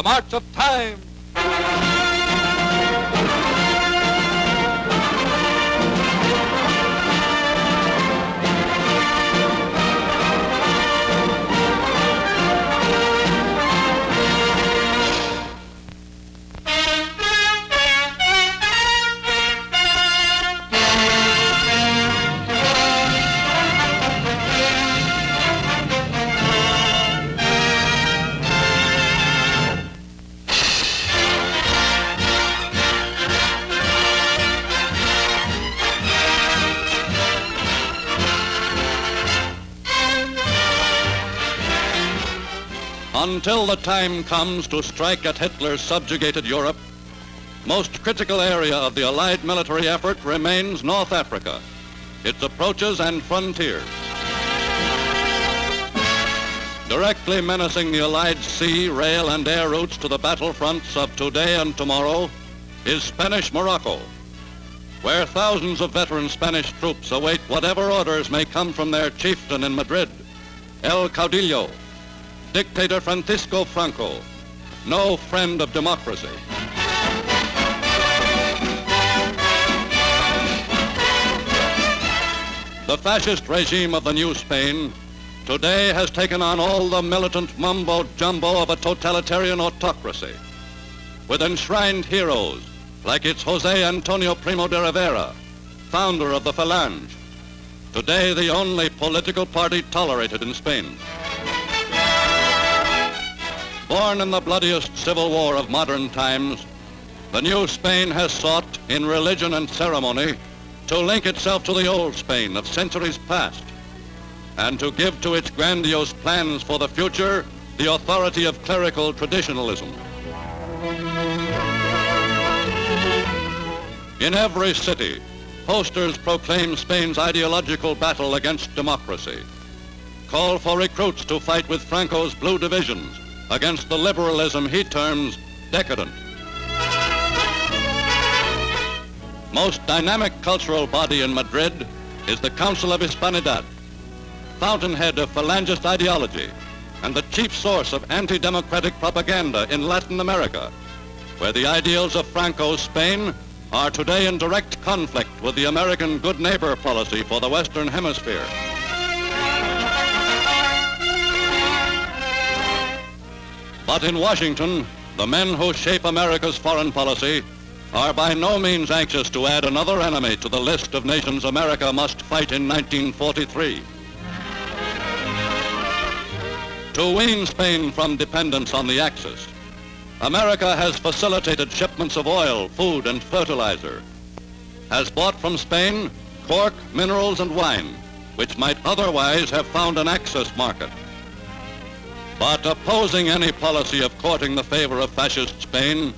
march of time. Until the time comes to strike at Hitler's subjugated Europe, most critical area of the Allied military effort remains North Africa, its approaches and frontiers. Directly menacing the Allied sea, rail, and air routes to the battlefronts of today and tomorrow is Spanish Morocco, where thousands of veteran Spanish troops await whatever orders may come from their chieftain in Madrid, El Caudillo, Dictator Francisco Franco, no friend of democracy. The fascist regime of the New Spain today has taken on all the militant mumbo-jumbo of a totalitarian autocracy, with enshrined heroes like its Jose Antonio Primo de Rivera, founder of the Falange, today the only political party tolerated in Spain. Born in the bloodiest civil war of modern times, the New Spain has sought, in religion and ceremony, to link itself to the old Spain of centuries past, and to give to its grandiose plans for the future the authority of clerical traditionalism. In every city, posters proclaim Spain's ideological battle against democracy, call for recruits to fight with Franco's blue divisions against the liberalism he terms decadent. Most dynamic cultural body in Madrid is the Council of Hispanidad, fountainhead of Falangist ideology and the chief source of anti-democratic propaganda in Latin America, where the ideals of Franco's Spain are today in direct conflict with the American good neighbor policy for the Western Hemisphere. But in Washington, the men who shape America's foreign policy are by no means anxious to add another enemy to the list of nations America must fight in 1943. To wean Spain from dependence on the Axis, America has facilitated shipments of oil, food, and fertilizer, has bought from Spain cork, minerals, and wine, which might otherwise have found an Axis market. But opposing any policy of courting the favor of fascist Spain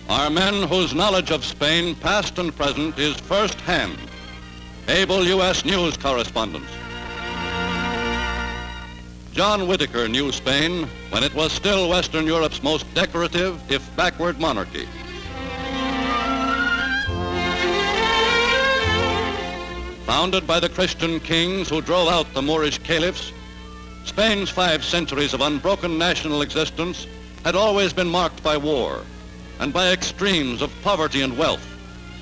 are men whose knowledge of Spain, past and present, is first-hand, able U.S. news correspondents. John Whitaker knew Spain when it was still Western Europe's most decorative, if backward, monarchy. Founded by the Christian kings who drove out the Moorish caliphs, Spain's 5 centuries of unbroken national existence had always been marked by war and by extremes of poverty and wealth,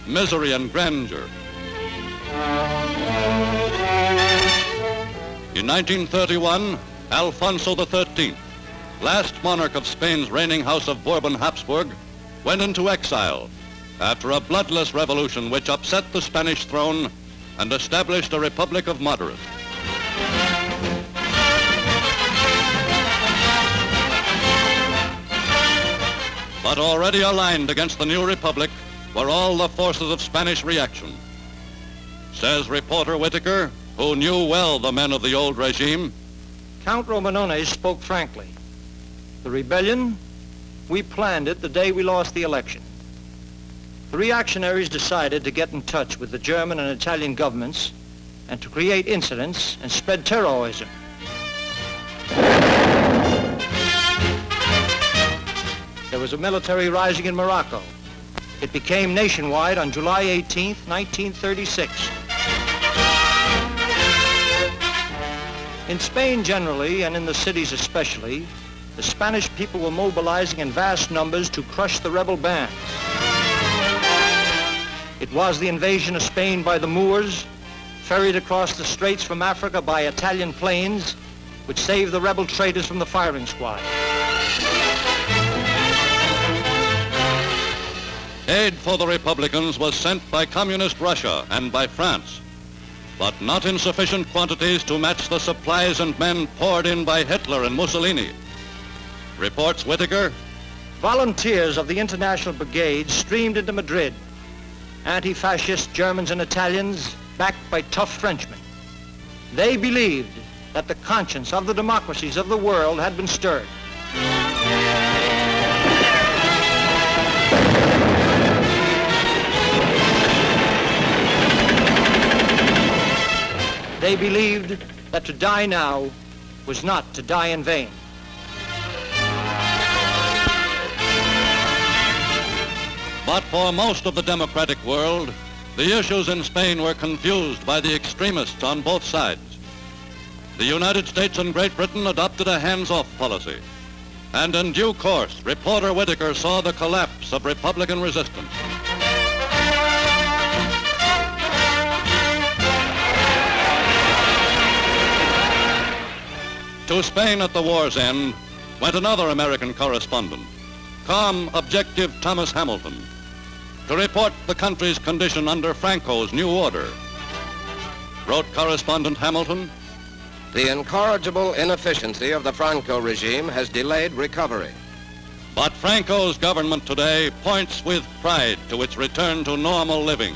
misery and grandeur. In 1931, Alfonso XIII, last monarch of Spain's reigning house of Bourbon-Habsburg, went into exile after a bloodless revolution which upset the Spanish throne and established a republic of moderates. But already aligned against the new republic were all the forces of Spanish reaction. Says reporter Whitaker, who knew well the men of the old regime, Count Romanones spoke frankly. The rebellion, we planned it the day we lost the election. The reactionaries decided to get in touch with the German and Italian governments and to create incidents and spread terrorism. There was a military rising in Morocco. It became nationwide on July 18, 1936. In Spain generally, and in the cities especially, the Spanish people were mobilizing in vast numbers to crush the rebel bands. It was the invasion of Spain by the Moors, ferried across the straits from Africa by Italian planes, which saved the rebel traitors from the firing squad. Aid for the Republicans was sent by Communist Russia and by France, but not in sufficient quantities to match the supplies and men poured in by Hitler and Mussolini. Reports Whittaker. Volunteers of the International Brigade streamed into Madrid, anti-fascist Germans and Italians backed by tough Frenchmen. They believed that the conscience of the democracies of the world had been stirred. They believed that to die now was not to die in vain. But for most of the democratic world, the issues in Spain were confused by the extremists on both sides. The United States and Great Britain adopted a hands-off policy. And in due course, reporter Whittaker saw the collapse of Republican resistance. To Spain at the war's end went another American correspondent, calm, objective Thomas Hamilton, to report the country's condition under Franco's new order. Wrote correspondent Hamilton, "The incorrigible inefficiency of the Franco regime has delayed recovery. but Franco's government today points with pride to its return to normal living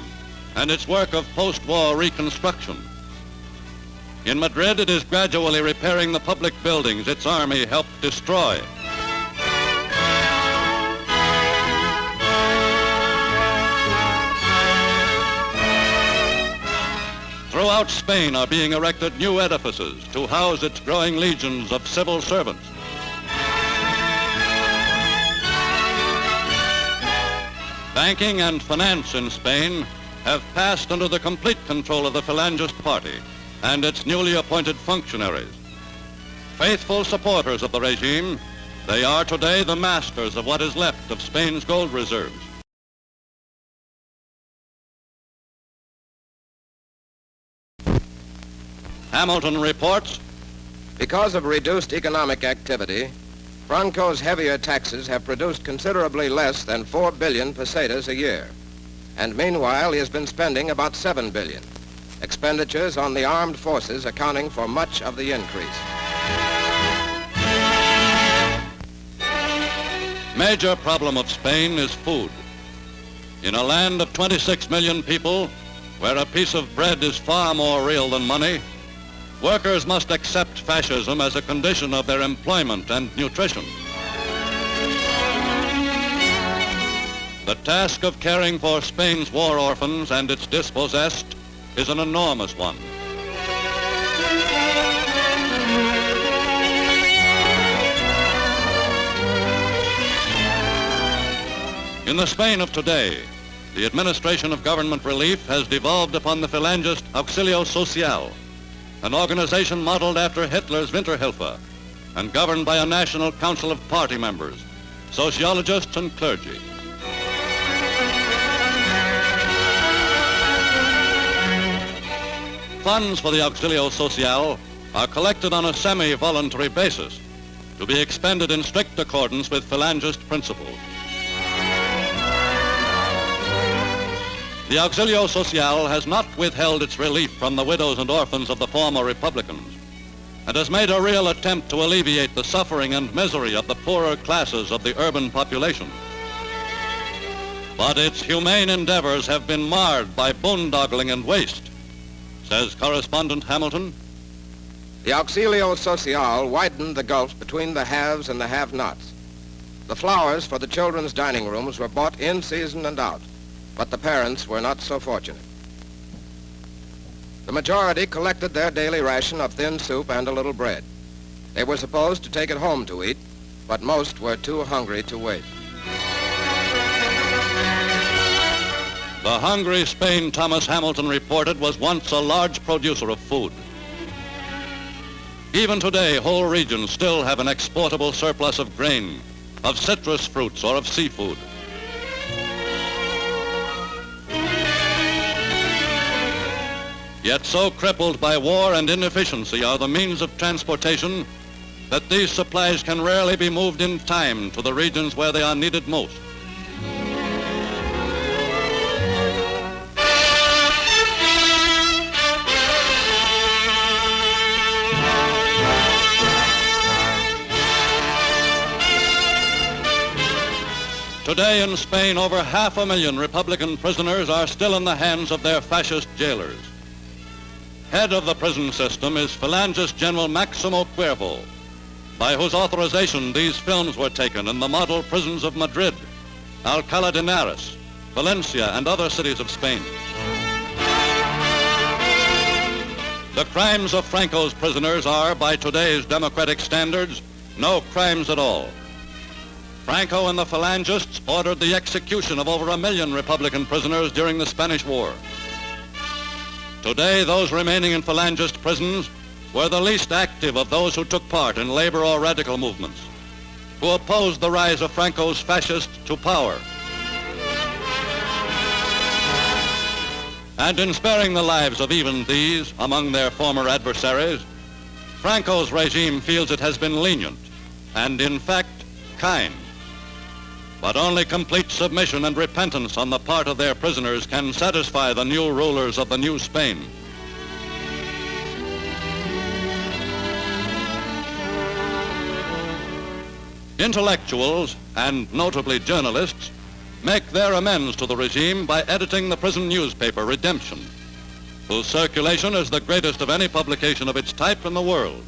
and its work of post-war reconstruction. In Madrid, it is gradually repairing the public buildings its army helped destroy. Throughout Spain are being erected new edifices to house its growing legions of civil servants. Banking and finance in Spain have passed under the complete control of the Falangist Party and its newly appointed functionaries. Faithful supporters of the regime, they are today the masters of what is left of Spain's gold reserves. Hamilton reports, Because of reduced economic activity, Franco's heavier taxes have produced considerably less than 4 billion pesetas a year. And meanwhile, he has been spending about 7 billion. Expenditures on the armed forces accounting for much of the increase. Major problem of Spain is food. In a land of 26 million people, where a piece of bread is far more real than money, workers must accept fascism as a condition of their employment and nutrition. The task of caring for Spain's war orphans and its dispossessed is an enormous one. In the Spain of today, the administration of government relief has devolved upon the Falangist Auxilio Social, an organization modeled after Hitler's Winterhilfe and governed by a national council of party members, sociologists and clergy. Funds for the Auxilio Social are collected on a semi-voluntary basis to be expended in strict accordance with Falangist principles. The Auxilio Social has not withheld its relief from the widows and orphans of the former Republicans and has made a real attempt to alleviate the suffering and misery of the poorer classes of the urban population. But its humane endeavors have been marred by boondoggling and waste, says correspondent Hamilton. The Auxilio Social widened the gulf between the haves and the have-nots. The flowers for the children's dining rooms were bought in season and out, but the parents were not so fortunate. The majority collected their daily ration of thin soup and a little bread. They were supposed to take it home to eat, but most were too hungry to wait. The hungry Spain, Thomas Hamilton reported, was once a large producer of food. Even today, whole regions still have an exportable surplus of grain, of citrus fruits, or of seafood. Yet so crippled by war and inefficiency are the means of transportation that these supplies can rarely be moved in time to the regions where they are needed most. Today in Spain, over 500,000 Republican prisoners are still in the hands of their fascist jailers. Head of the prison system is Falangist General Maximo Cuervo, by whose authorization these films were taken in the model prisons of Madrid, Alcalá de Henares, Valencia, and other cities of Spain. The crimes of Franco's prisoners are, by today's democratic standards, no crimes at all. Franco and the Falangists ordered the execution of over 1 million Republican prisoners during the Spanish War. Today, those remaining in Falangist prisons were the least active of those who took part in labor or radical movements, who opposed the rise of Franco's fascists to power. And in sparing the lives of even these among their former adversaries, Franco's regime feels it has been lenient and, in fact, kind. But only complete submission and repentance on the part of their prisoners can satisfy the new rulers of the new Spain. Intellectuals, and notably journalists, make their amends to the regime by editing the prison newspaper Redemption, whose circulation is the greatest of any publication of its type in the world.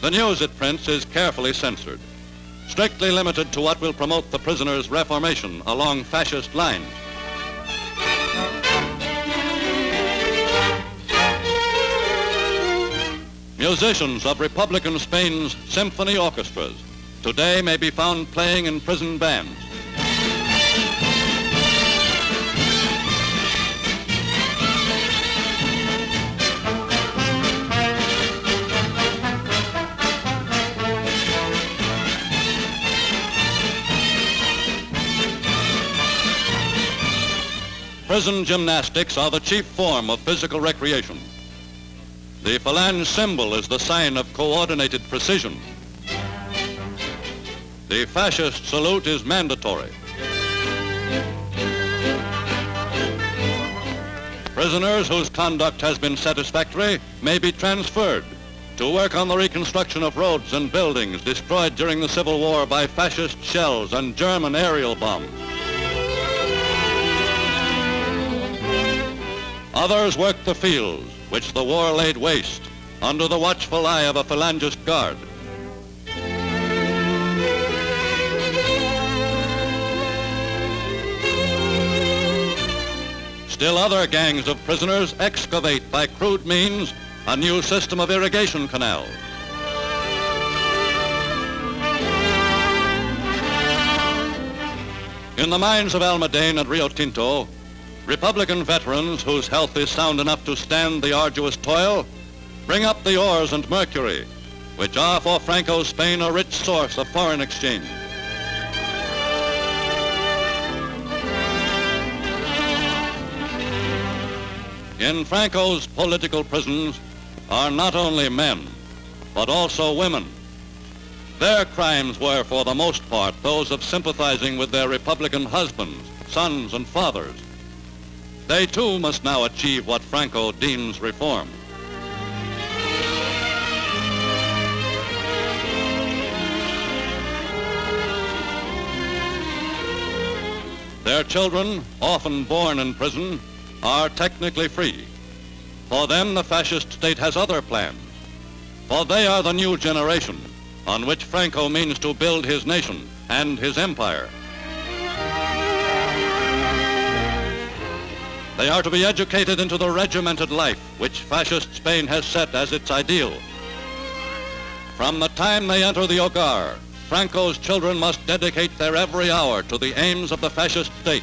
The news it prints is carefully censored, strictly limited to what will promote the prisoners' reformation along fascist lines. Musicians of Republican Spain's symphony orchestras today may be found playing in prison bands. Prison gymnastics are the chief form of physical recreation. The Falange symbol is the sign of coordinated precision. The fascist salute is mandatory. Prisoners whose conduct has been satisfactory may be transferred to work on the reconstruction of roads and buildings destroyed during the Civil War by fascist shells and German aerial bombs. Others work the fields, which the war laid waste, under the watchful eye of a Falangist guard. Still other gangs of prisoners excavate by crude means a new system of irrigation canals. In the mines of Almadén and Rio Tinto, Republican veterans whose health is sound enough to stand the arduous toil bring up the ores and mercury, which are for Franco's Spain a rich source of foreign exchange. In Franco's political prisons are not only men, but also women. Their crimes were, for the most part, those of sympathizing with their Republican husbands, sons, and fathers. They too must now achieve what Franco deems reform. Their children, often born in prison, are technically free. For them, the fascist state has other plans, for they are the new generation on which Franco means to build his nation and his empire. They are to be educated into the regimented life which fascist Spain has set as its ideal. From the time they enter the hogar, Franco's children must dedicate their every hour to the aims of the fascist state.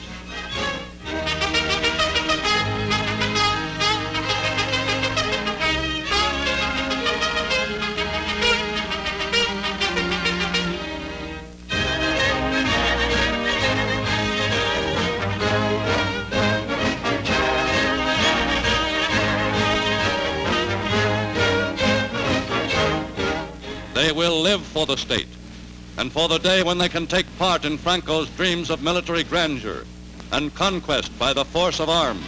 live for the state and for the day when they can take part in Franco's dreams of military grandeur and conquest by the force of arms.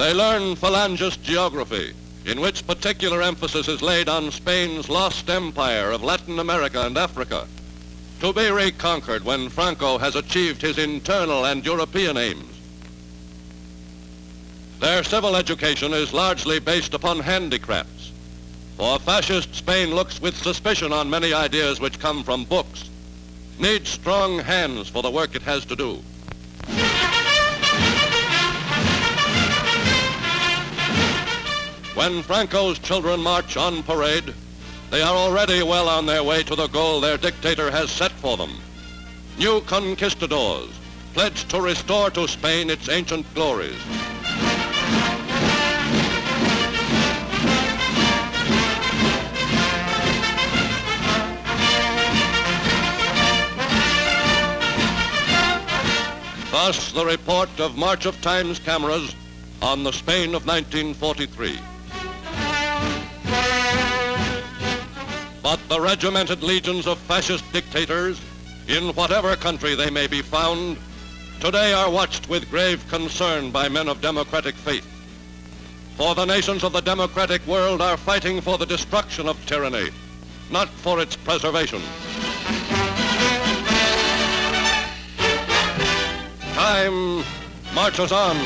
They learn phalangist geography, in which particular emphasis is laid on Spain's lost empire of Latin America and Africa, to be reconquered when Franco has achieved his internal and European aims. Their civil education is largely based upon handicrafts, for fascist Spain looks with suspicion on many ideas which come from books, needs strong hands for the work it has to do. When Franco's children march on parade, they are already well on their way to the goal their dictator has set for them. New conquistadors, pledged to restore to Spain its ancient glories. Thus, the report of March of Time's cameras on the Spain of 1943. But the regimented legions of fascist dictators, in whatever country they may be found, today are watched with grave concern by men of democratic faith. For the nations of the democratic world are fighting for the destruction of tyranny, not for its preservation. Time marches on.